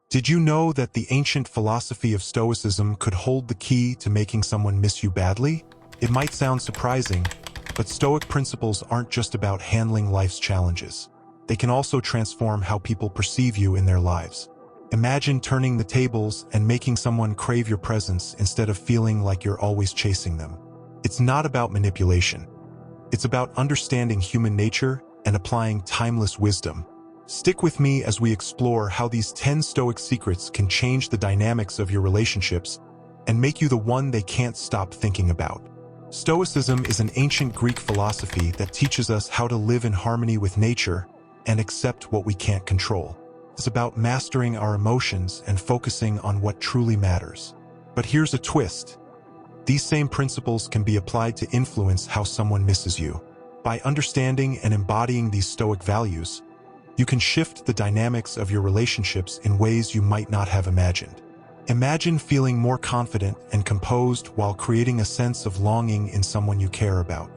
Did you know that the ancient philosophy of Stoicism could hold the key to making someone miss you badly? It might sound surprising, but Stoic principles aren't just about handling life's challenges. They can also transform how people perceive you in their lives. Imagine turning the tables and making someone crave your presence instead of feeling like you're always chasing them. It's not about manipulation. It's about understanding human nature and applying timeless wisdom. Stick with me as we explore how these 10 Stoic secrets can change the dynamics of your relationships and make you the one they can't stop thinking about. Stoicism is an ancient Greek philosophy that teaches us how to live in harmony with nature and accept what we can't control. It's about mastering our emotions and focusing on what truly matters. But here's a twist. These same principles can be applied to influence how someone misses you. By understanding and embodying these Stoic values, you can shift the dynamics of your relationships in ways you might not have imagined. Imagine feeling more confident and composed while creating a sense of longing in someone you care about.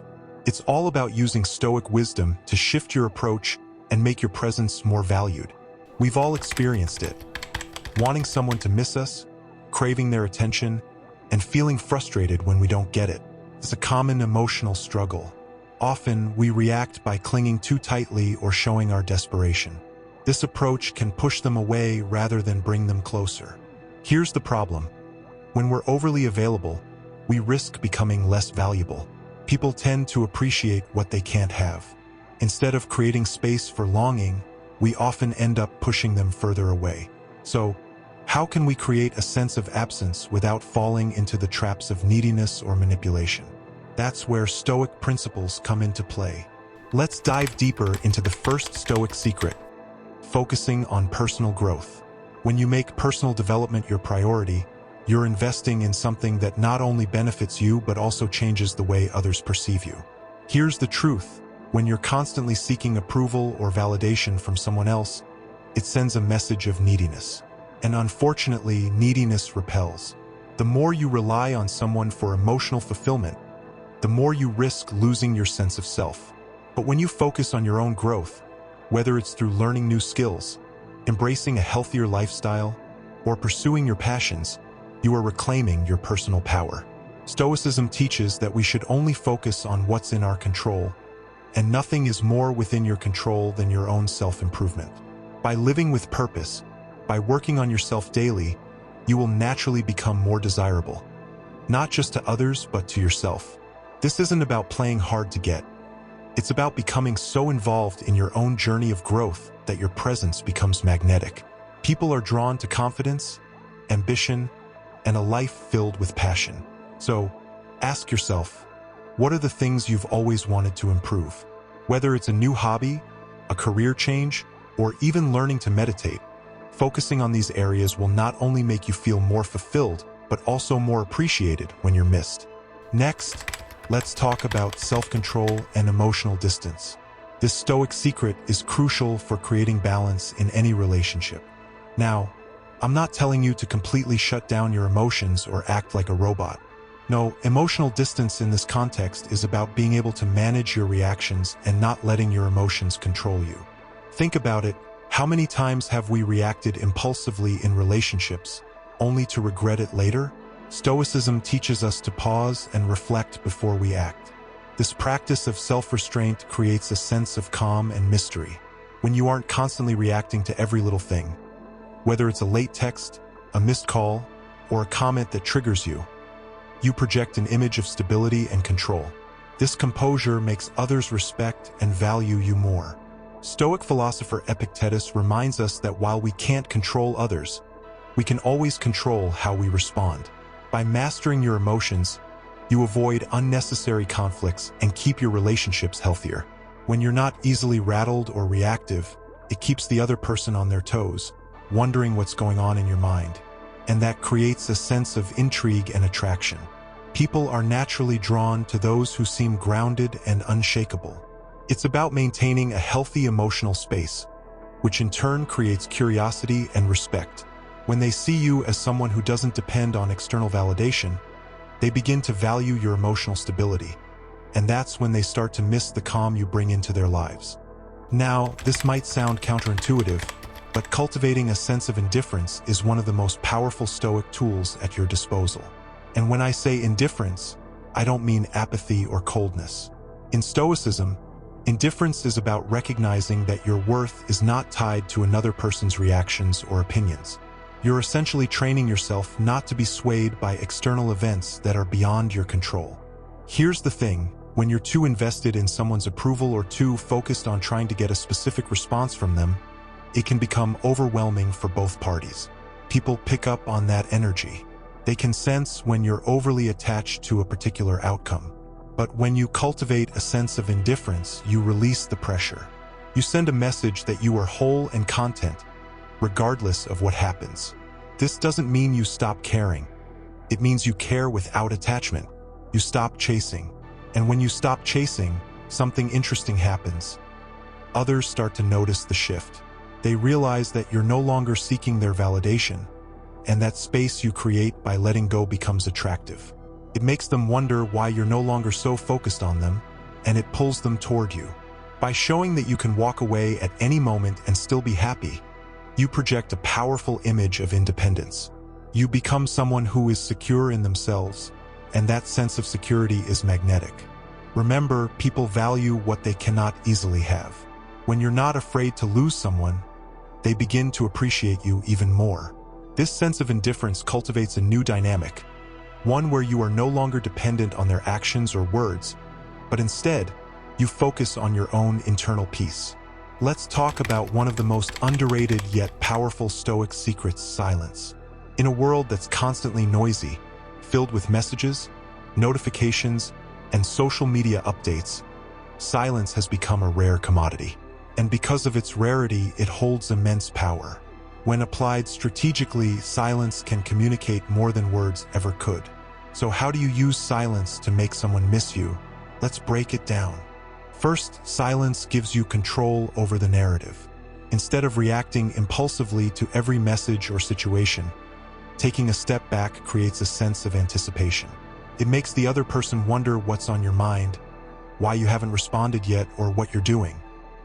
It's all about using Stoic wisdom to shift your approach and make your presence more valued. We've all experienced it. Wanting someone to miss us, craving their attention, and feeling frustrated when we don't get it. It's a common emotional struggle. Often, we react by clinging too tightly or showing our desperation. This approach can push them away rather than bring them closer. Here's the problem. When we're overly available, we risk becoming less valuable. People tend to appreciate what they can't have. Instead of creating space for longing, we often end up pushing them further away. So, how can we create a sense of absence without falling into the traps of neediness or manipulation? That's where Stoic principles come into play. Let's dive deeper into the first Stoic secret, focusing on personal growth. When you make personal development your priority, you're investing in something that not only benefits you but also changes the way others perceive you. Here's the truth. When you're constantly seeking approval or validation from someone else, it sends a message of neediness. And unfortunately, neediness repels. The more you rely on someone for emotional fulfillment, the more you risk losing your sense of self. But when you focus on your own growth, whether it's through learning new skills, embracing a healthier lifestyle, or pursuing your passions, you are reclaiming your personal power. Stoicism teaches that we should only focus on what's in our control, and nothing is more within your control than your own self-improvement. By living with purpose, by working on yourself daily, you will naturally become more desirable, not just to others but to yourself. This isn't about playing hard to get. It's about becoming so involved in your own journey of growth that your presence becomes magnetic. People are drawn to confidence, ambition, and a life filled with passion. So, ask yourself, what are the things you've always wanted to improve? Whether it's a new hobby, a career change, or even learning to meditate, focusing on these areas will not only make you feel more fulfilled, but also more appreciated when you're missed. Next, let's talk about self-control and emotional distance. This Stoic secret is crucial for creating balance in any relationship. Now, I'm not telling you to completely shut down your emotions or act like a robot. No, emotional distance in this context is about being able to manage your reactions and not letting your emotions control you. Think about it. How many times have we reacted impulsively in relationships, only to regret it later? Stoicism teaches us to pause and reflect before we act. This practice of self-restraint creates a sense of calm and mystery. When you aren't constantly reacting to every little thing, whether it's a late text, a missed call, or a comment that triggers you, you project an image of stability and control. This composure makes others respect and value you more. Stoic philosopher Epictetus reminds us that while we can't control others, we can always control how we respond. By mastering your emotions, you avoid unnecessary conflicts and keep your relationships healthier. When you're not easily rattled or reactive, it keeps the other person on their toes, wondering what's going on in your mind. And that creates a sense of intrigue and attraction. People are naturally drawn to those who seem grounded and unshakable. It's about maintaining a healthy emotional space, which in turn creates curiosity and respect. When they see you as someone who doesn't depend on external validation, they begin to value your emotional stability. And that's when they start to miss the calm you bring into their lives. Now, this might sound counterintuitive, But cultivating a sense of indifference is one of the most powerful Stoic tools at your disposal. And when I say indifference, I don't mean apathy or coldness. In Stoicism, indifference is about recognizing that your worth is not tied to another person's reactions or opinions. You're essentially training yourself not to be swayed by external events that are beyond your control. Here's the thing, when you're too invested in someone's approval or too focused on trying to get a specific response from them, it can become overwhelming for both parties. People pick up on that energy. They can sense when you're overly attached to a particular outcome. But when you cultivate a sense of indifference, you release the pressure. You send a message that you are whole and content, regardless of what happens. This doesn't mean you stop caring. It means you care without attachment. You stop chasing. And when you stop chasing, something interesting happens. Others start to notice the shift. They realize that you're no longer seeking their validation, and that space you create by letting go becomes attractive. It makes them wonder why you're no longer so focused on them, and it pulls them toward you. By showing that you can walk away at any moment and still be happy, you project a powerful image of independence. You become someone who is secure in themselves, and that sense of security is magnetic. Remember, people value what they cannot easily have. When you're not afraid to lose someone, they begin to appreciate you even more. This sense of indifference cultivates a new dynamic, one where you are no longer dependent on their actions or words, but instead, you focus on your own internal peace. Let's talk about one of the most underrated yet powerful Stoic secrets: silence. In a world that's constantly noisy, filled with messages, notifications, and social media updates, silence has become a rare commodity. And because of its rarity, it holds immense power. When applied strategically, silence can communicate more than words ever could. So how do you use silence to make someone miss you? Let's break it down. First, silence gives you control over the narrative. Instead of reacting impulsively to every message or situation, taking a step back creates a sense of anticipation. It makes the other person wonder what's on your mind, why you haven't responded yet, or what you're doing.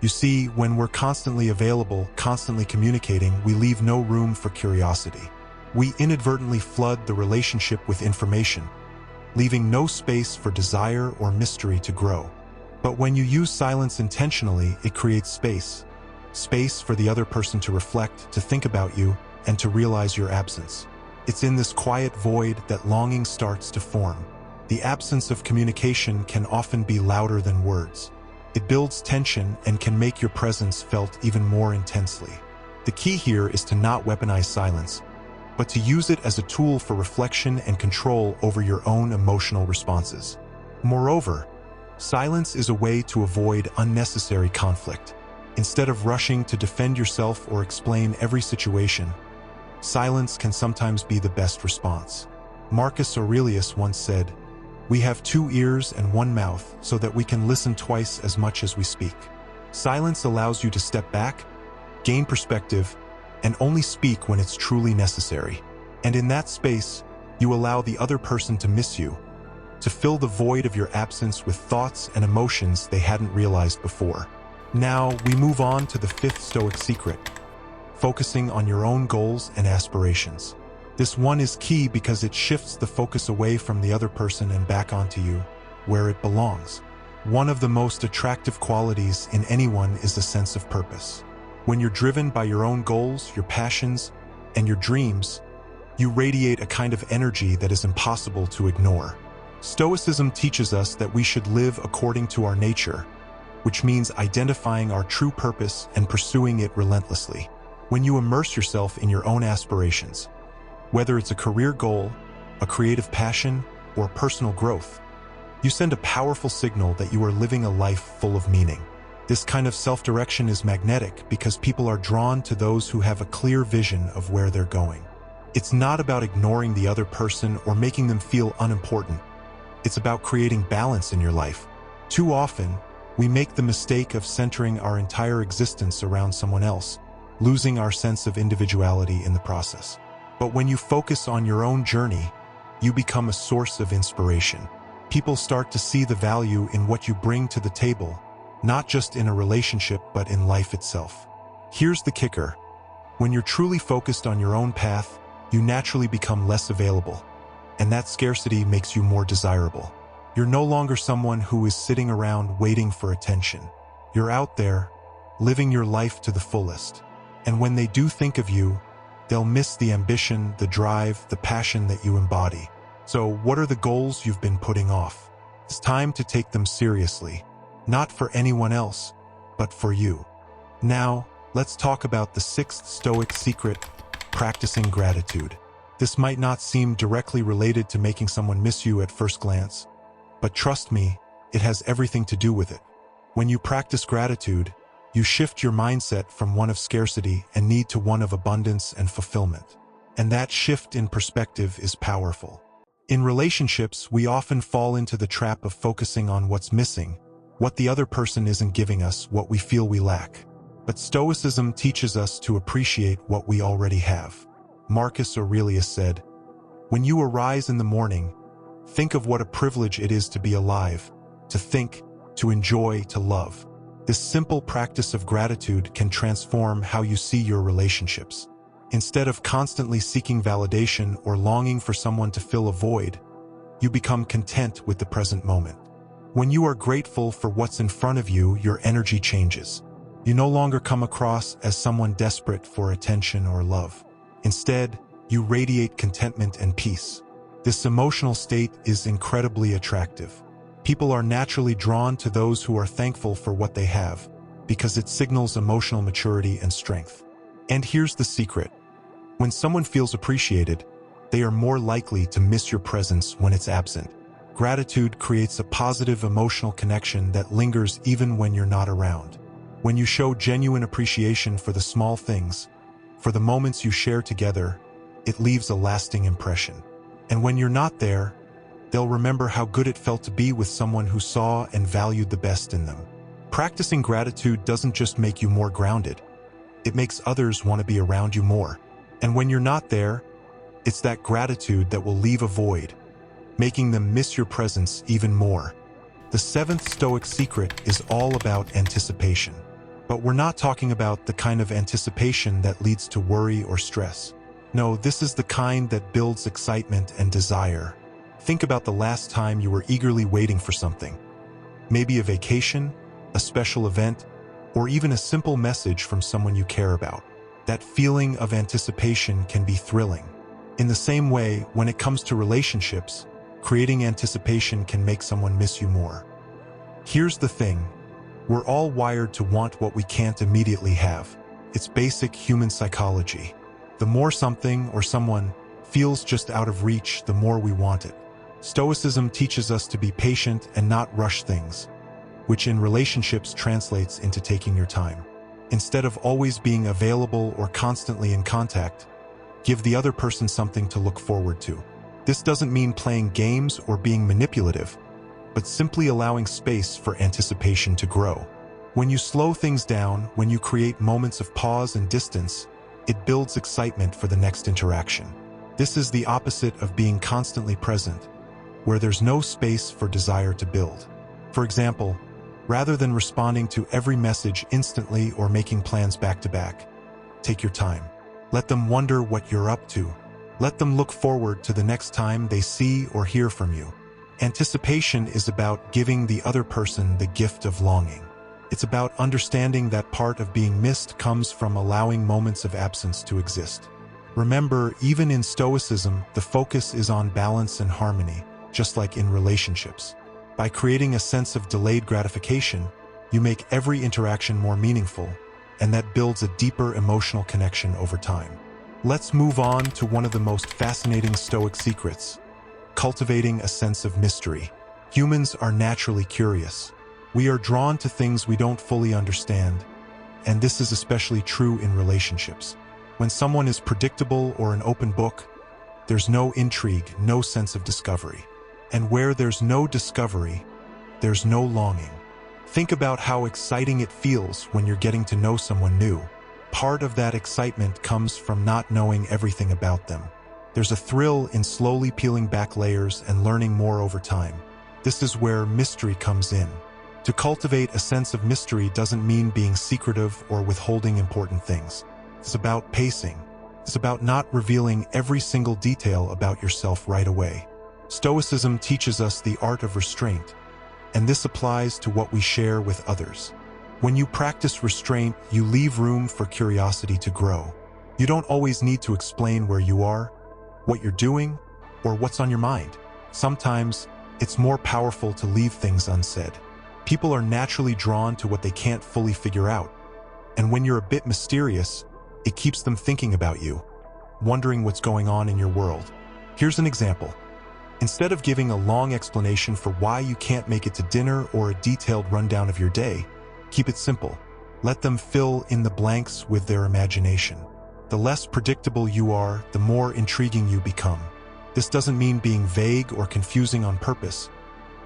You see, when we're constantly available, constantly communicating, we leave no room for curiosity. We inadvertently flood the relationship with information, leaving no space for desire or mystery to grow. But when you use silence intentionally, it creates space. Space for the other person to reflect, to think about you, and to realize your absence. It's in this quiet void that longing starts to form. The absence of communication can often be louder than words. It builds tension and can make your presence felt even more intensely. The key here is to not weaponize silence, but to use it as a tool for reflection and control over your own emotional responses. Moreover, silence is a way to avoid unnecessary conflict. Instead of rushing to defend yourself or explain every situation, silence can sometimes be the best response. Marcus Aurelius once said, "We have 2 ears and 1 mouth so that we can listen twice as much as we speak." Silence allows you to step back, gain perspective, and only speak when it's truly necessary. And in that space, you allow the other person to miss you, to fill the void of your absence with thoughts and emotions they hadn't realized before. Now, we move on to the 5th Stoic secret, focusing on your own goals and aspirations. This one is key because it shifts the focus away from the other person and back onto you, where it belongs. One of the most attractive qualities in anyone is a sense of purpose. When you're driven by your own goals, your passions, and your dreams, you radiate a kind of energy that is impossible to ignore. Stoicism teaches us that we should live according to our nature, which means identifying our true purpose and pursuing it relentlessly. When you immerse yourself in your own aspirations, whether it's a career goal, a creative passion, or personal growth, you send a powerful signal that you are living a life full of meaning. This kind of self-direction is magnetic because people are drawn to those who have a clear vision of where they're going. It's not about ignoring the other person or making them feel unimportant. It's about creating balance in your life. Too often, we make the mistake of centering our entire existence around someone else, losing our sense of individuality in the process. But when you focus on your own journey, you become a source of inspiration. People start to see the value in what you bring to the table, not just in a relationship but in life itself. Here's the kicker. When you're truly focused on your own path, you naturally become less available, and that scarcity makes you more desirable. You're no longer someone who is sitting around waiting for attention. You're out there, living your life to the fullest. And when they do think of you, they'll miss the ambition, the drive, the passion that you embody. So what are the goals you've been putting off? It's time to take them seriously, not for anyone else, but for you. Now, let's talk about the sixth Stoic secret, practicing gratitude. This might not seem directly related to making someone miss you at first glance, but trust me, it has everything to do with it. When you practice gratitude, you shift your mindset from one of scarcity and need to one of abundance and fulfillment. And that shift in perspective is powerful. In relationships, we often fall into the trap of focusing on what's missing, what the other person isn't giving us, what we feel we lack. But Stoicism teaches us to appreciate what we already have. Marcus Aurelius said, "When you arise in the morning, think of what a privilege it is to be alive, to think, to enjoy, to love." This simple practice of gratitude can transform how you see your relationships. Instead of constantly seeking validation or longing for someone to fill a void, you become content with the present moment. When you are grateful for what's in front of you, your energy changes. You no longer come across as someone desperate for attention or love. Instead, you radiate contentment and peace. This emotional state is incredibly attractive. People are naturally drawn to those who are thankful for what they have, because it signals emotional maturity and strength. And here's the secret. When someone feels appreciated, they are more likely to miss your presence when it's absent. Gratitude creates a positive emotional connection that lingers even when you're not around. When you show genuine appreciation for the small things, for the moments you share together, it leaves a lasting impression. And when you're not there, they'll remember how good it felt to be with someone who saw and valued the best in them. Practicing gratitude doesn't just make you more grounded, it makes others want to be around you more. And when you're not there, it's that gratitude that will leave a void, making them miss your presence even more. The seventh Stoic secret is all about anticipation. But we're not talking about the kind of anticipation that leads to worry or stress. No, this is the kind that builds excitement and desire. Think about the last time you were eagerly waiting for something. Maybe a vacation, a special event, or even a simple message from someone you care about. That feeling of anticipation can be thrilling. In the same way, when it comes to relationships, creating anticipation can make someone miss you more. Here's the thing. We're all wired to want what we can't immediately have. It's basic human psychology. The more something or someone feels just out of reach, the more we want it. Stoicism teaches us to be patient and not rush things, which in relationships translates into taking your time. Instead of always being available or constantly in contact, give the other person something to look forward to. This doesn't mean playing games or being manipulative, but simply allowing space for anticipation to grow. When you slow things down, when you create moments of pause and distance, it builds excitement for the next interaction. This is the opposite of being constantly present, where there's no space for desire to build. For example, rather than responding to every message instantly or making plans back-to-back, take your time. Let them wonder what you're up to. Let them look forward to the next time they see or hear from you. Anticipation is about giving the other person the gift of longing. It's about understanding that part of being missed comes from allowing moments of absence to exist. Remember, even in Stoicism, the focus is on balance and harmony, just like in relationships. By creating a sense of delayed gratification, you make every interaction more meaningful, and that builds a deeper emotional connection over time. Let's move on to one of the most fascinating Stoic secrets: cultivating a sense of mystery. Humans are naturally curious. We are drawn to things we don't fully understand, and this is especially true in relationships. When someone is predictable or an open book, there's no intrigue, no sense of discovery. And where there's no discovery, there's no longing. Think about how exciting it feels when you're getting to know someone new. Part of that excitement comes from not knowing everything about them. There's a thrill in slowly peeling back layers and learning more over time. This is where mystery comes in. To cultivate a sense of mystery doesn't mean being secretive or withholding important things. It's about pacing. It's about not revealing every single detail about yourself right away. Stoicism teaches us the art of restraint, and this applies to what we share with others. When you practice restraint, you leave room for curiosity to grow. You don't always need to explain where you are, what you're doing, or what's on your mind. Sometimes, it's more powerful to leave things unsaid. People are naturally drawn to what they can't fully figure out, and when you're a bit mysterious, it keeps them thinking about you, wondering what's going on in your world. Here's an example. Instead of giving a long explanation for why you can't make it to dinner or a detailed rundown of your day, keep it simple. Let them fill in the blanks with their imagination. The less predictable you are, the more intriguing you become. This doesn't mean being vague or confusing on purpose,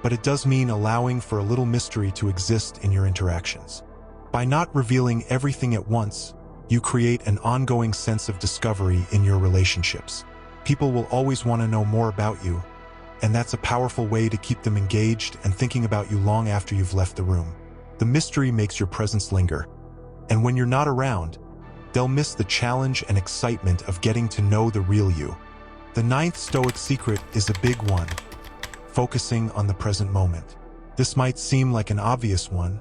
but it does mean allowing for a little mystery to exist in your interactions. By not revealing everything at once, you create an ongoing sense of discovery in your relationships. People will always want to know more about you, and that's a powerful way to keep them engaged and thinking about you long after you've left the room. The mystery makes your presence linger, and when you're not around, they'll miss the challenge and excitement of getting to know the real you. The ninth Stoic secret is a big one: focusing on the present moment. This might seem like an obvious one,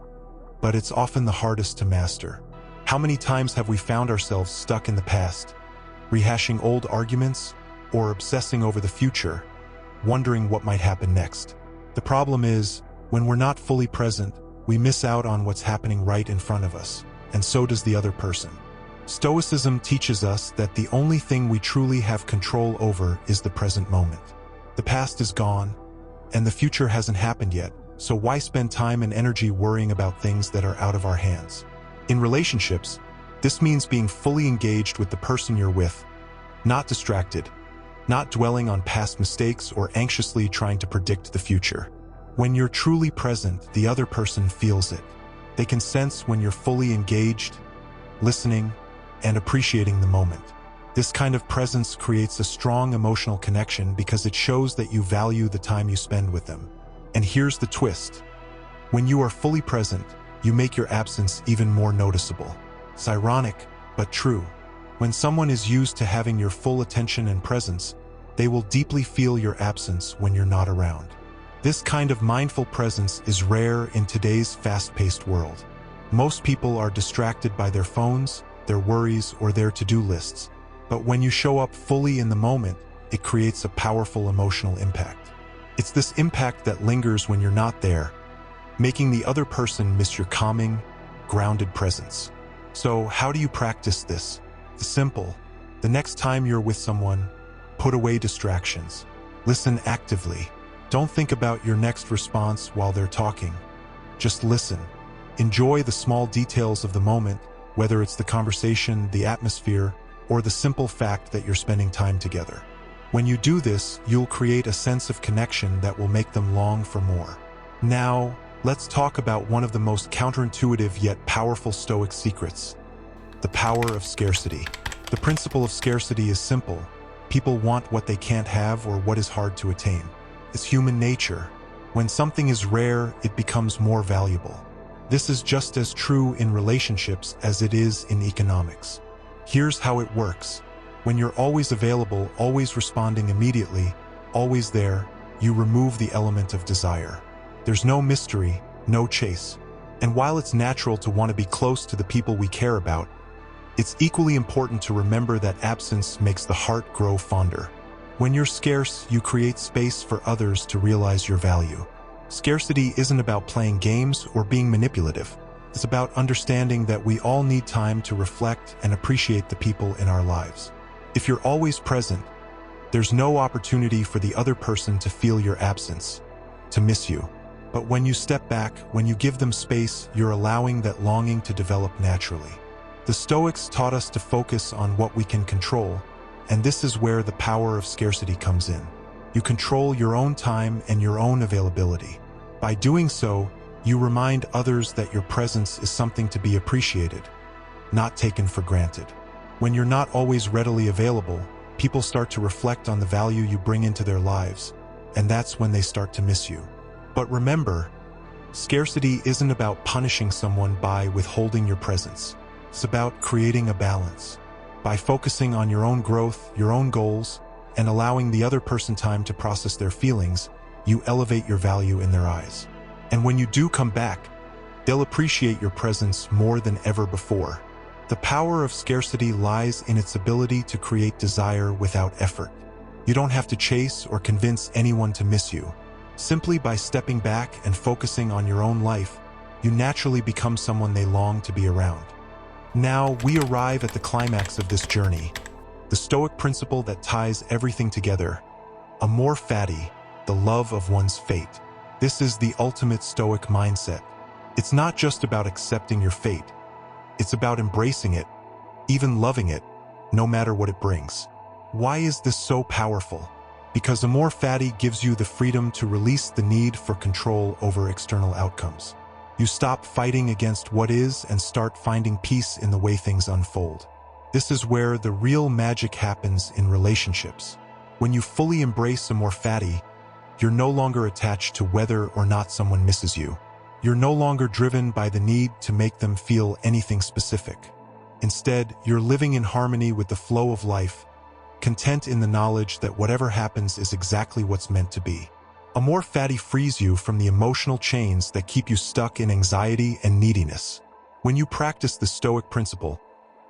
but it's often the hardest to master. How many times have we found ourselves stuck in the past, rehashing old arguments, or obsessing over the future, wondering what might happen next? The problem is, when we're not fully present, we miss out on what's happening right in front of us, and so does the other person. Stoicism teaches us that the only thing we truly have control over is the present moment. The past is gone, and the future hasn't happened yet, so why spend time and energy worrying about things that are out of our hands? In relationships, this means being fully engaged with the person you're with, not distracted, not dwelling on past mistakes or anxiously trying to predict the future. When you're truly present, the other person feels it. They can sense when you're fully engaged, listening, and appreciating the moment. This kind of presence creates a strong emotional connection because it shows that you value the time you spend with them. And here's the twist. When you are fully present, you make your absence even more noticeable. It's ironic, but true. When someone is used to having your full attention and presence, they will deeply feel your absence when you're not around. This kind of mindful presence is rare in today's fast-paced world. Most people are distracted by their phones, their worries, or their to-do lists. But when you show up fully in the moment, it creates a powerful emotional impact. It's this impact that lingers when you're not there, making the other person miss your calming, grounded presence. So how do you practice this? It's simple. The next time you're with someone, put away distractions. Listen actively. Don't think about your next response while they're talking. Just listen. Enjoy the small details of the moment, whether it's the conversation, the atmosphere, or the simple fact that you're spending time together. When you do this, you'll create a sense of connection that will make them long for more. Now, let's talk about one of the most counterintuitive yet powerful Stoic secrets: the power of scarcity. The principle of scarcity is simple. People want what they can't have or what is hard to attain. It's human nature. When something is rare, it becomes more valuable. This is just as true in relationships as it is in economics. Here's how it works. When you're always available, always responding immediately, always there, you remove the element of desire. There's no mystery, no chase. And while it's natural to want to be close to the people we care about, it's equally important to remember that absence makes the heart grow fonder. When you're scarce, you create space for others to realize your value. Scarcity isn't about playing games or being manipulative. It's about understanding that we all need time to reflect and appreciate the people in our lives. If you're always present, there's no opportunity for the other person to feel your absence, to miss you. But when you step back, when you give them space, you're allowing that longing to develop naturally. The Stoics taught us to focus on what we can control, and this is where the power of scarcity comes in. You control your own time and your own availability. By doing so, you remind others that your presence is something to be appreciated, not taken for granted. When you're not always readily available, people start to reflect on the value you bring into their lives, and that's when they start to miss you. But remember, scarcity isn't about punishing someone by withholding your presence. It's about creating a balance. By focusing on your own growth, your own goals, and allowing the other person time to process their feelings, you elevate your value in their eyes. And when you do come back, they'll appreciate your presence more than ever before. The power of scarcity lies in its ability to create desire without effort. You don't have to chase or convince anyone to miss you. Simply by stepping back and focusing on your own life, you naturally become someone they long to be around. Now, we arrive at the climax of this journey, the Stoic principle that ties everything together: amor fati, the love of one's fate. This is the ultimate Stoic mindset. It's not just about accepting your fate. It's about embracing it, even loving it, no matter what it brings. Why is this so powerful? Because amor fati gives you the freedom to release the need for control over external outcomes. You stop fighting against what is and start finding peace in the way things unfold. This is where the real magic happens in relationships. When you fully embrace amor fati, you're no longer attached to whether or not someone misses you. You're no longer driven by the need to make them feel anything specific. Instead, you're living in harmony with the flow of life, content in the knowledge that whatever happens is exactly what's meant to be. Amor fati frees you from the emotional chains that keep you stuck in anxiety and neediness. When you practice the Stoic principle,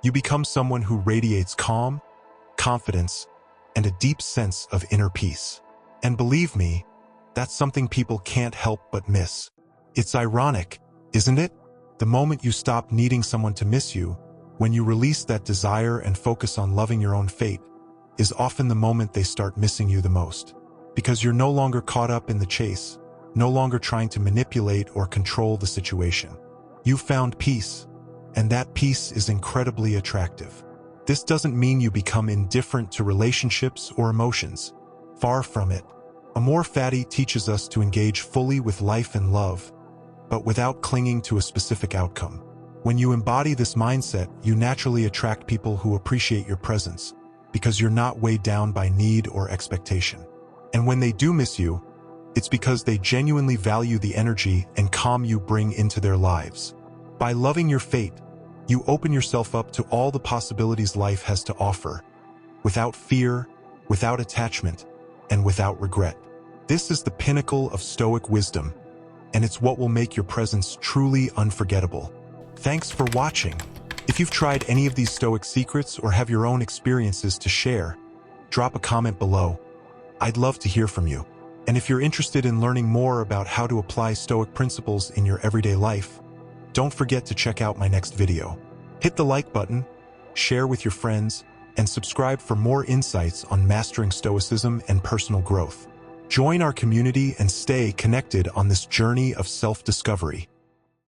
you become someone who radiates calm, confidence, and a deep sense of inner peace. And believe me, that's something people can't help but miss. It's ironic, isn't it? The moment you stop needing someone to miss you, when you release that desire and focus on loving your own fate, is often the moment they start missing you the most. Because you're no longer caught up in the chase, no longer trying to manipulate or control the situation. You've found peace, and that peace is incredibly attractive. This doesn't mean you become indifferent to relationships or emotions. Far from it. Amor fati teaches us to engage fully with life and love, but without clinging to a specific outcome. When you embody this mindset, you naturally attract people who appreciate your presence, because you're not weighed down by need or expectation. And when they do miss you, it's because they genuinely value the energy and calm you bring into their lives. By loving your fate, you open yourself up to all the possibilities life has to offer, without fear, without attachment, and without regret. This is the pinnacle of Stoic wisdom, and it's what will make your presence truly unforgettable. Thanks for watching. If you've tried any of these Stoic secrets or have your own experiences to share, drop a comment below. I'd love to hear from you. And if you're interested in learning more about how to apply Stoic principles in your everyday life, don't forget to check out my next video. Hit the like button, share with your friends, and subscribe for more insights on mastering Stoicism and personal growth. Join our community and stay connected on this journey of self-discovery.